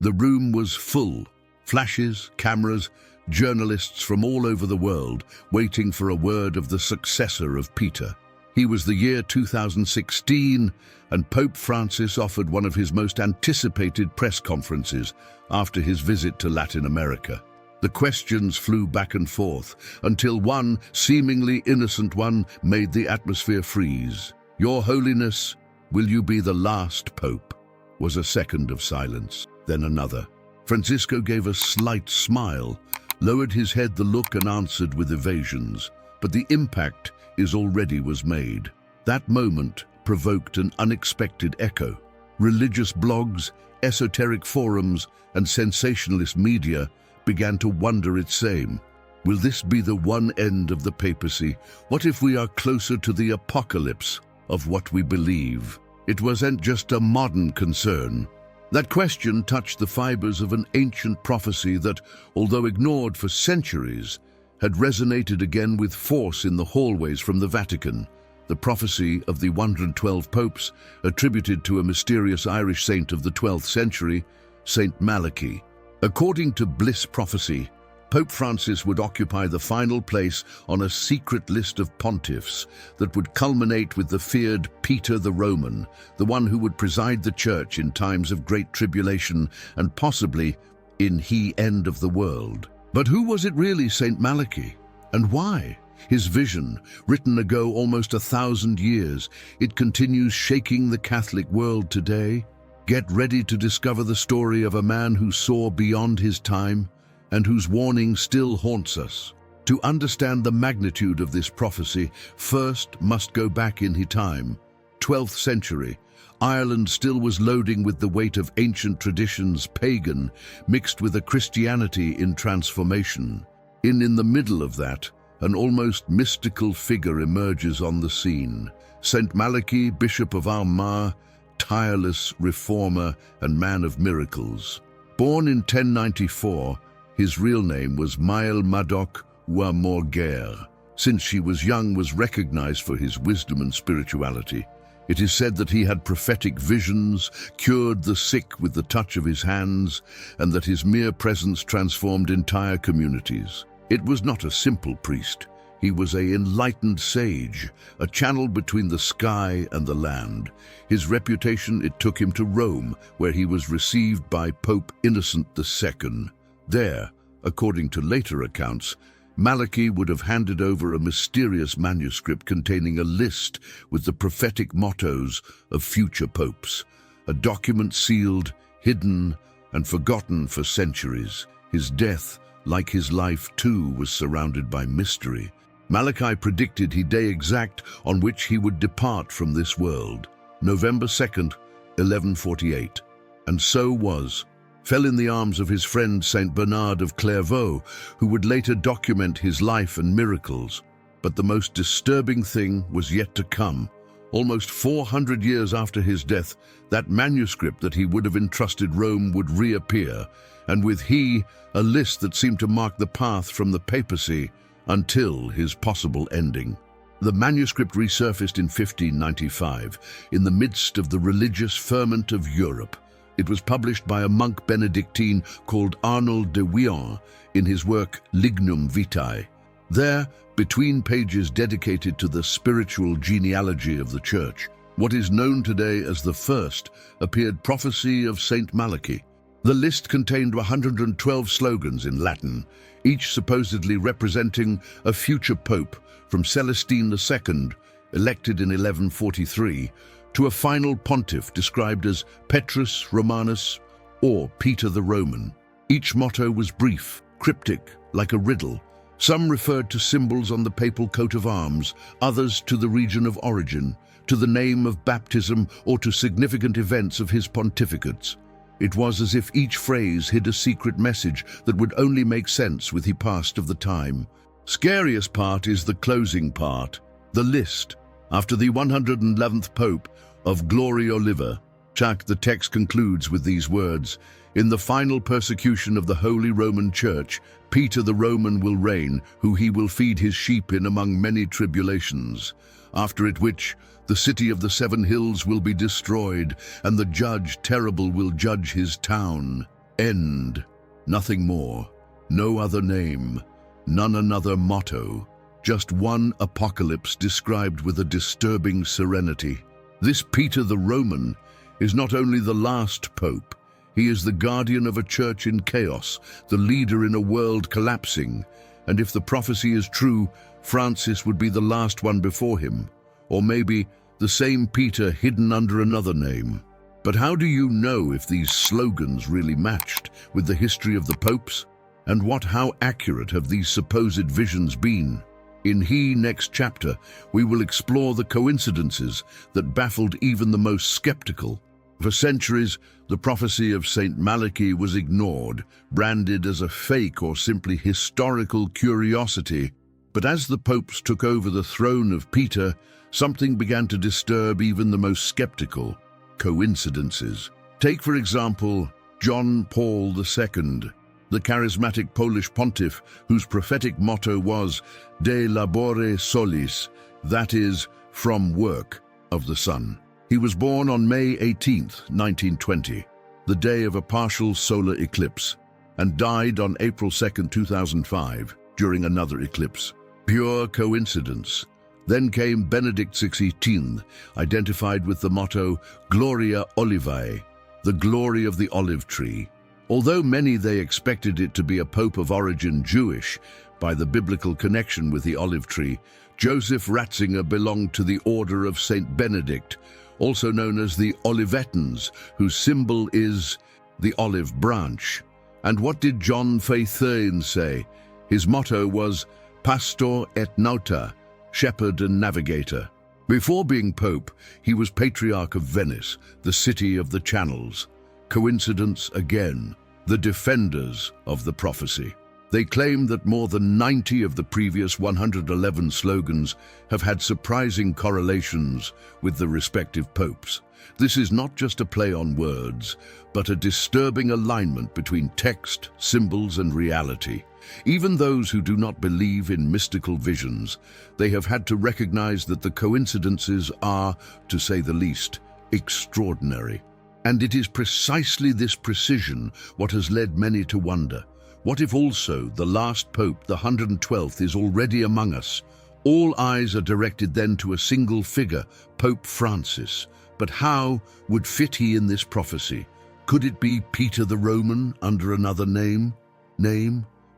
The room was full. Flashes, cameras, journalists from all over the world waiting for a word of the successor of Peter. He was the year 2016, and Pope Francis offered one of his most anticipated press conferences after his visit to Latin America. The questions flew back and forth until one, seemingly innocent one, made the atmosphere freeze. "Your Holiness, will you be the last Pope?" Was a second of silence, then another. Francisco gave a slight smile, lowered his head the look and answered with evasions. But the impact was made. That moment provoked an unexpected echo. Religious blogs, esoteric forums, and sensationalist media began to wonder its same. Will this be the one end of the papacy? What if we are closer to the apocalypse of what we believe? It wasn't just a modern concern. That question touched the fibers of an ancient prophecy that, although ignored for centuries, had resonated again with force in the hallways from the Vatican. The prophecy of the 112 popes, attributed to a mysterious Irish saint of the 12th century, Saint Malachy. According to Bliss prophecy, Pope Francis would occupy the final place on a secret list of pontiffs that would culminate with the feared Peter the Roman, the one who would preside the church in times of great tribulation and possibly in the end of the world. But who was it really, Saint Malachy? And why? His vision, written ago almost 1,000 years, it continues shaking the Catholic world today. Get ready to discover the story of a man who saw beyond his time and whose warning still haunts us. To understand the magnitude of this prophecy, first must go back in time. 12th century, Ireland still was loading with the weight of ancient traditions, pagan, mixed with a Christianity in transformation. In the middle of that, an almost mystical figure emerges on the scene. Saint Malachy, Bishop of Armagh, tireless reformer and man of miracles. Born in 1094, his real name was Mael Madoc wa Morgair. Since she was young, was recognized for his wisdom and spirituality. It is said that he had prophetic visions, cured the sick with the touch of his hands, and that his mere presence transformed entire communities. It was not a simple priest. He was an enlightened sage, a channel between the sky and the land. His reputation, it took him to Rome, where he was received by Pope Innocent II. There, according to later accounts, Malachy would have handed over a mysterious manuscript containing a list with the prophetic mottos of future popes, a document sealed, hidden, and forgotten for centuries. His death, like his life too, was surrounded by mystery. Malachy predicted the day exact on which he would depart from this world, November 2nd, 1148, and so was. Fell in the arms of his friend Saint Bernard of Clairvaux, who would later document his life and miracles. But the most disturbing thing was yet to come. Almost 400 years after his death, that manuscript that he would have entrusted Rome would reappear, and with a list that seemed to mark the path from the papacy until his possible ending. The manuscript resurfaced in 1595, in the midst of the religious ferment of Europe. It was published by a monk Benedictine called Arnold de Wion in his work Lignum Vitae. There, between pages dedicated to the spiritual genealogy of the Church, what is known today as the first, appeared Prophecy of Saint Malachy. The list contained 112 slogans in Latin, each supposedly representing a future pope, from Celestine II, elected in 1143, to a final pontiff described as Petrus Romanus or Peter the Roman. Each motto was brief, cryptic, like a riddle. Some referred to symbols on the papal coat of arms, others to the region of origin, to the name of baptism, or to significant events of his pontificates. It was as if each phrase hid a secret message that would only make sense with the past of the time. Scariest part is the closing part, the list. After the 111th Pope of Gloria Oliva, the text concludes with these words: "In the final persecution of the Holy Roman Church, Peter the Roman will reign, who he will feed his sheep in among many tribulations. After it which, the city of the 7 hills will be destroyed, and the judge terrible will judge his town." End. Nothing more. No other name. None another motto. Just one apocalypse described with a disturbing serenity. This Peter the Roman is not only the last pope, he is the guardian of a church in chaos, the leader in a world collapsing. And if the prophecy is true, Francis would be the last one before him. Or maybe the same Peter hidden under another name. But how do you know if these slogans really matched with the history of the popes? And how accurate have these supposed visions been? In next chapter, we will explore the coincidences that baffled even the most skeptical. For centuries, the prophecy of Saint Malachi was ignored, branded as a fake or simply historical curiosity. But as the popes took over the throne of Peter, something began to disturb even the most skeptical: coincidences. Take, for example, John Paul II, the charismatic Polish pontiff whose prophetic motto was De labore solis, that is, from work of the sun. He was born on May 18, 1920, the day of a partial solar eclipse, and died on April 2, 2005, during another eclipse. Pure coincidence. Then came Benedict XVI, identified with the motto Gloria Olivae, the glory of the olive tree. Although many they expected it to be a pope of origin Jewish, by the biblical connection with the olive tree, Joseph Ratzinger belonged to the Order of Saint Benedict, also known as the Olivetans, whose symbol is the olive branch. And what did John Faithane say? His motto was Pastor et Nauta, shepherd and navigator. Before being pope, he was Patriarch of Venice, the city of the channels. Coincidence again. The defenders of the prophecy. They claim that more than 90 of the previous 111 slogans have had surprising correlations with the respective popes. This is not just a play on words, but a disturbing alignment between text, symbols, and reality. Even those who do not believe in mystical visions, they have had to recognize that the coincidences are, to say the least, extraordinary. And it is precisely this precision what has led many to wonder, what if also the last pope, the 112th, is already among us? All eyes are directed then to a single figure, Pope Francis. But how would fit he in this prophecy? Could it be Peter the Roman under another name?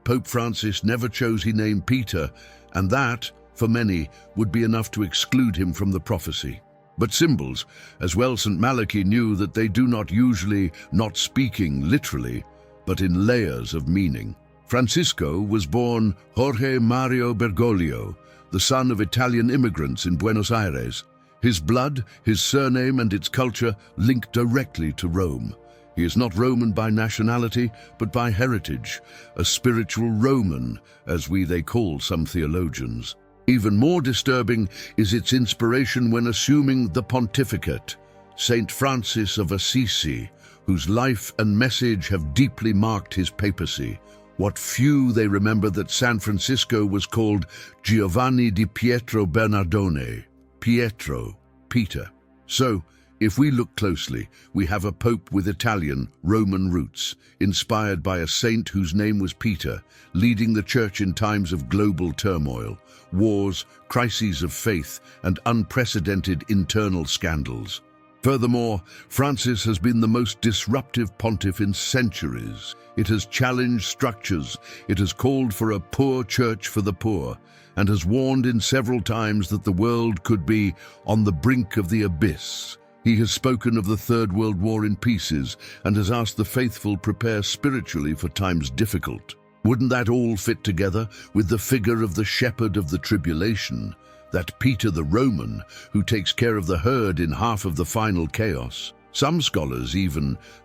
Pope Francis never chose he name Peter, and that, for many, would be enough to exclude him from the prophecy. But symbols, as well St. Malachi knew that they do not usually, not speaking literally, but in layers of meaning. Francisco was born Jorge Mario Bergoglio, the son of Italian immigrants in Buenos Aires. His blood, his surname and its culture link directly to Rome. He is not Roman by nationality, but by heritage, a spiritual Roman, as they call some theologians. Even more disturbing is its inspiration when assuming the pontificate. Saint Francis of Assisi, whose life and message have deeply marked his papacy. What few they remember that San Francisco was called Giovanni di Pietro Bernardone, Pietro, Peter. So, if we look closely, we have a pope with Italian, Roman roots, inspired by a saint whose name was Peter, leading the church in times of global turmoil, wars, crises of faith, and unprecedented internal scandals. Furthermore, Francis has been the most disruptive pontiff in centuries. It has challenged structures, it has called for a poor church for the poor, and has warned in several times that the world could be on the brink of the abyss. He has spoken of the Third World War in pieces and has asked the faithful prepare spiritually for times difficult. Wouldn't that all fit together with the figure of the shepherd of the tribulation, that Peter the Roman, who takes care of the herd in half of the final chaos? Some scholars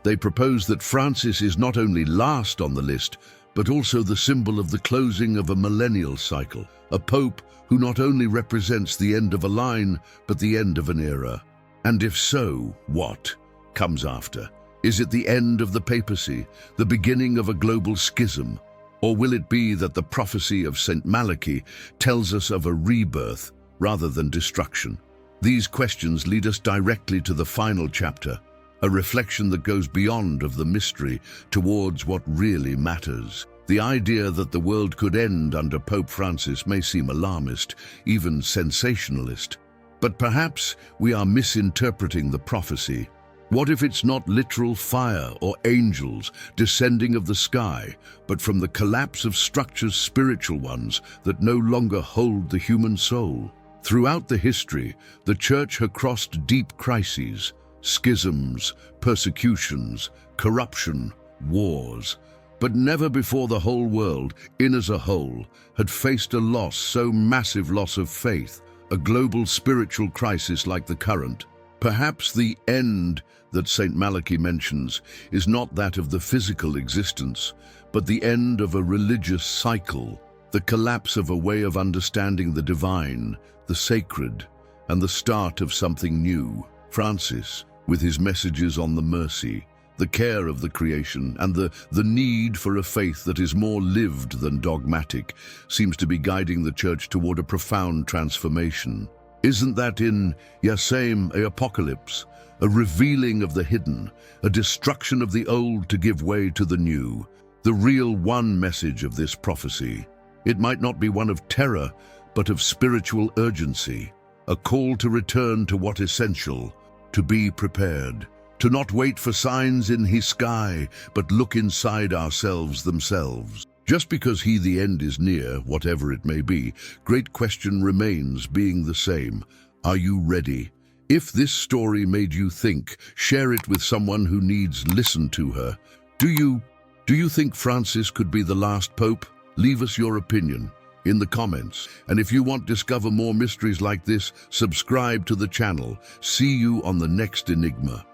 they propose that Francis is not only last on the list, but also the symbol of the closing of a millennial cycle, a pope who not only represents the end of a line, but the end of an era. And if so, what comes after? Is it the end of the papacy, the beginning of a global schism? Or will it be that the prophecy of St. Malachi tells us of a rebirth rather than destruction? These questions lead us directly to the final chapter, a reflection that goes beyond of the mystery towards what really matters. The idea that the world could end under Pope Francis may seem alarmist, even sensationalist. But perhaps we are misinterpreting the prophecy. What if it's not literal fire or angels descending of the sky, but from the collapse of structures, spiritual ones, that no longer hold the human soul? Throughout the history, the Church has crossed deep crises, schisms, persecutions, corruption, wars. But never before the whole world, in as a whole, had faced a loss, so massive loss of faith, a global spiritual crisis like the current. Perhaps the end that St. Malachi mentions is not that of the physical existence, but the end of a religious cycle, the collapse of a way of understanding the divine, the sacred, and the start of something new. Francis, with his messages on the mercy, the care of the creation, and the need for a faith that is more lived than dogmatic, seems to be guiding the Church toward a profound transformation. Isn't that in Yasem, a apocalypse, a revealing of the hidden, a destruction of the old to give way to the new, the real one message of this prophecy? It might not be one of terror, but of spiritual urgency, a call to return to what is essential, to be prepared, to not wait for signs in his sky, but look inside ourselves themselves. Just because the end is near, whatever it may be, great question remains being the same. Are you ready? If this story made you think, share it with someone who needs listen to her. Do you think Francis could be the last pope? Leave us your opinion in the comments. And if you want to discover more mysteries like this, subscribe to the channel. See you on the next Enigma.